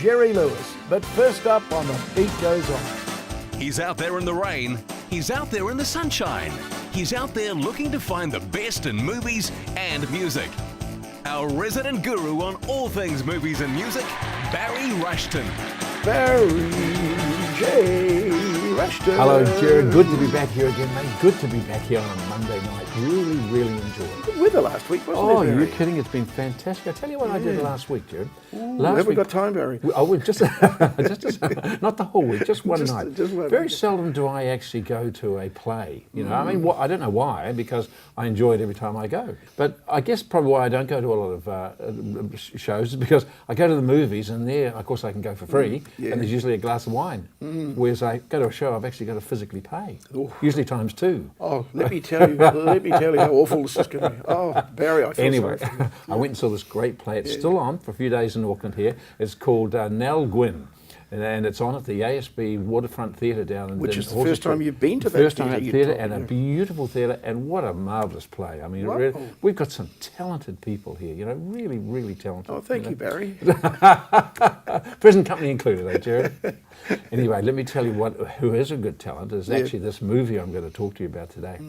Jerry Lewis. But first up on The Beat Goes On. He's out there in the rain. He's out there in the sunshine. He's out there looking to find the best in movies and music. Our resident guru on all things movies and music, Barry Rushton. Barry J. Rushton. Hello, Jared. Good to be back here again, mate. Good to be back here on a Monday night. Really, really enjoyed it. Good weather last week, wasn't it, Oh, Barry? you're kidding. It's been fantastic. I tell you what I did last week, Jared. Have we got time, Barry? Just not the whole week, just one night. Just one Very night. seldom do I actually go to a play. You know, I mean, I don't know why, because I enjoy it every time I go. But I guess probably why I don't go to a lot of shows is because I go to the movies, and there, of course, I can go for free, and there's usually a glass of wine. Whereas I go to a show, I've actually got to physically pay, usually times two. Oh, let me tell you how awful this is going to be. Oh, Barry, I feel Anyway, sorry for you. I went and saw this great play. It's still on for a few days in Auckland here. It's called Nell Gwyn. And it's on at the ASB Waterfront Theatre down in Which is the Horsey first time Street. you've been to that First time theatre, at you theatre, told and me, a yeah. beautiful theatre, and what a marvellous play. I mean, Wow. really, we've got some talented people here, you know, really, really talented. Oh, thank you, Barry. Present company included, eh, Jared? Anyway, let me tell you who is a good talent is actually this movie I'm going to talk to you about today.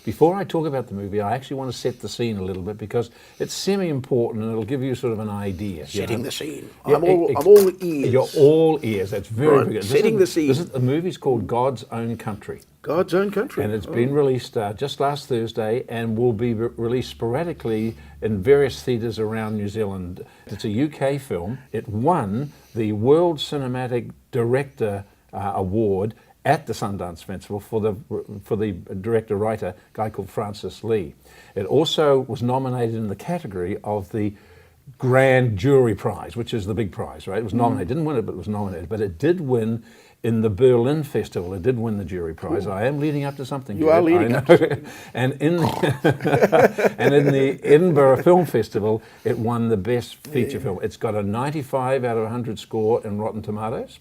Before I talk about the movie, I actually want to set the scene a little bit because it's semi-important and it'll give you sort of an idea. Setting the scene. Yeah, I'm all ears. You're all ears. That's very Right, big. setting the scene. The movie's called God's Own Country. God's Own Country. And it's been released just last Thursday and will be released sporadically in various theatres around New Zealand. It's a UK film. It won the World Cinematic Director Award at the Sundance Festival for the director-writer, guy called Francis Lee. It also was nominated in the category of the Grand Jury Prize, which is the big prize, right? It was nominated, didn't win it, but it was nominated. But it did win in the Berlin Festival. It did win the jury prize. I am leading up to something. You are leading up to and in the Edinburgh Film Festival, it won the best feature film. It's got a 95 out of 100 score in Rotten Tomatoes.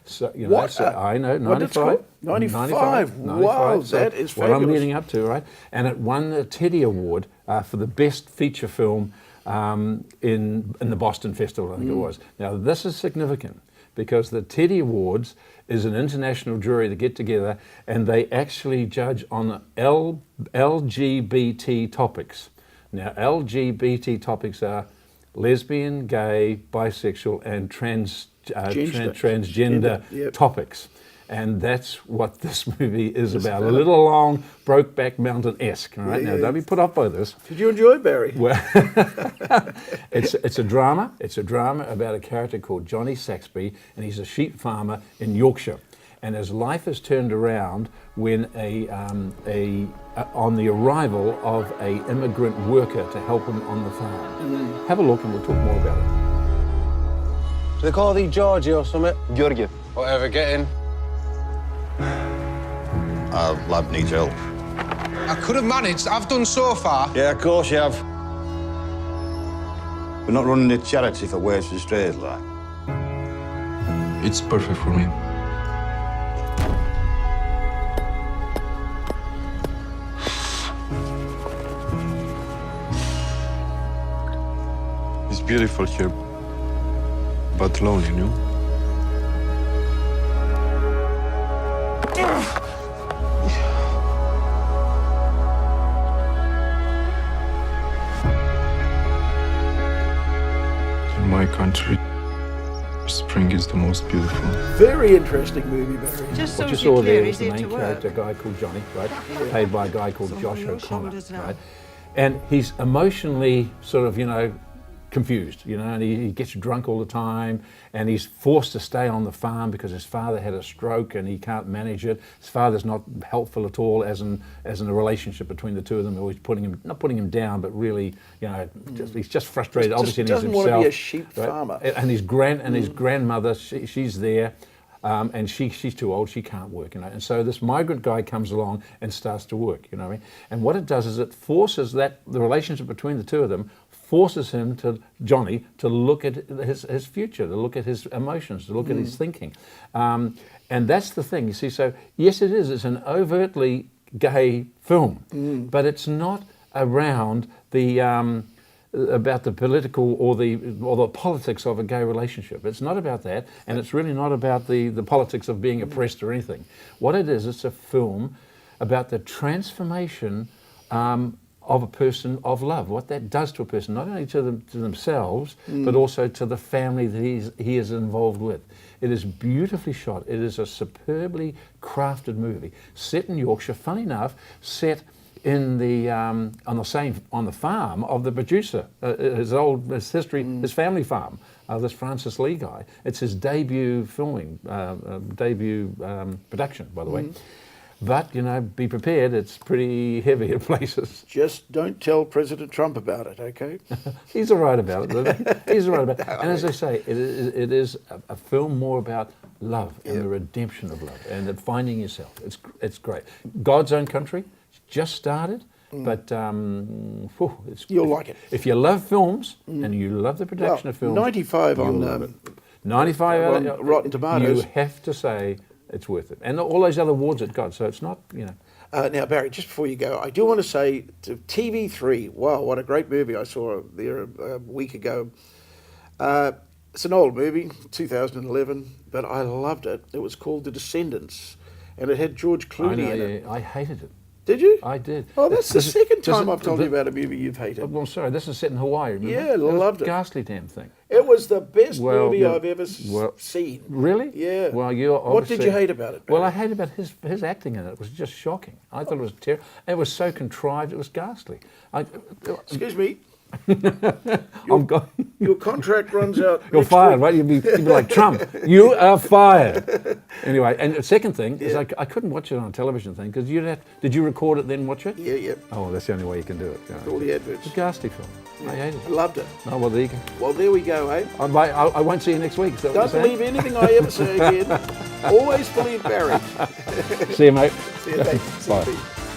So, you know, What? I know, What did it 95. score? 95. Wow, So that is what I'm fabulous. leading up to, right? And it won the Teddy Award for the best feature film in the Boston Festival, I think it was. Now, this is significant because the Teddy Awards is an international jury that get together and they actually judge on LGBT topics. Now, LGBT topics are lesbian, gay, bisexual, and transgender Yep. topics. And that's what this movie is about. A little long, Brokeback Mountain-esque. All right, now don't be put off by this. Did you enjoy it, Barry? Well, it's a drama. It's a drama about a character called Johnny Saxby, and he's a sheep farmer in Yorkshire. And his life is turned around when on the arrival of a immigrant worker to help him on the farm. Have a look, and we'll talk more about it. Do they call thee Georgie or something? Georgie, Whatever, get in. our lad needs help. I could have managed. I've done so far. Yeah, of course you have. We're not running a charity for waste and strays, like. It's perfect for me. It's beautiful here, but lonely, you know? In my country, spring is the most beautiful. Very interesting movie, Barry. Just What so you it's saw clear, there is is the it main to work? character, a guy called Johnny, right? Played by a guy called Someone Josh on your O'Connor, shoulders now. right? And he's emotionally sort of, you know, confused, you know, and he gets drunk all the time, and he's forced to stay on the farm because his father had a stroke and he can't manage it. His father's not helpful at all, as in a relationship between the two of them. Always not putting him down, but really, you know, he's just frustrated. Obviously, in doesn't himself. want to be a sheep farmer. And his grandmother, she's there. And she's too old, she can't work, you know. And so this migrant guy comes along and starts to work, you know what I mean? And what it does is it forces the relationship between the two of them, forces him Johnny, to look at his future, to look at his emotions, to look at his thinking. And that's the thing, you see. So yes, it's an overtly gay film, but it's not around the about the political or the politics of a gay relationship. It's not about that, and it's really not about the politics of being oppressed or anything. What it is, it's a film about the transformation of a person of love, what that does to a person, not only to themselves, but also to the family that he is involved with. It is beautifully shot. It is a superbly crafted movie, set in Yorkshire. Funny enough, set in the on the farm of the producer, his family farm, this Francis Lee guy. It's his debut filming, production, by the way. But, you know, be prepared, it's pretty heavy at places. Just don't tell President Trump about it, okay? He's all right about it, isn't he? He's all right about it. And as I say, it is a film more about love and the redemption of love and finding yourself. It's great. God's Own Country just started, but You'll like it. If you love films and you love the production of films, 95 you'll on love it. 95 on Rotten Tomatoes. You have to say it's worth it. And all those other awards it got, so it's not, you know. Now, Barry, just before you go, I do want to say to TV3, wow, what a great movie I saw there a week ago. It's an old movie, 2011, but I loved it. It was called The Descendants, and it had George Clooney in it. I hated it. Did you? I did. Oh, that's the second time I've told you about a movie you've hated. Well, sorry, this is set in Hawaii, remember? Yeah, It was loved it. a ghastly damn thing. It was the best Well, movie yeah, I've ever seen. Really? Yeah. Well, you What did you hate about it, Barry? Well, I hated about his acting in it. It was just shocking. I thought it was terrible. It was so contrived. It was ghastly. Excuse me. I'm going. Your contract runs out. You're next fired, week. right? You'd be like Trump. You are fired. Anyway, and the second thing is I couldn't watch it on a television thing because did you record it then watch it? Yeah, yeah. Oh, that's the only way you can do it. You know. All the adverts. It's a ghastly film. I hated I it. loved it. Oh, well, there you go. Well, there we go, eh? I won't see you next week. Is that what Don't you're believe anything I ever say again. Always believe Barry. saying? See you, mate. See you, mate. See you, Bye. Pete.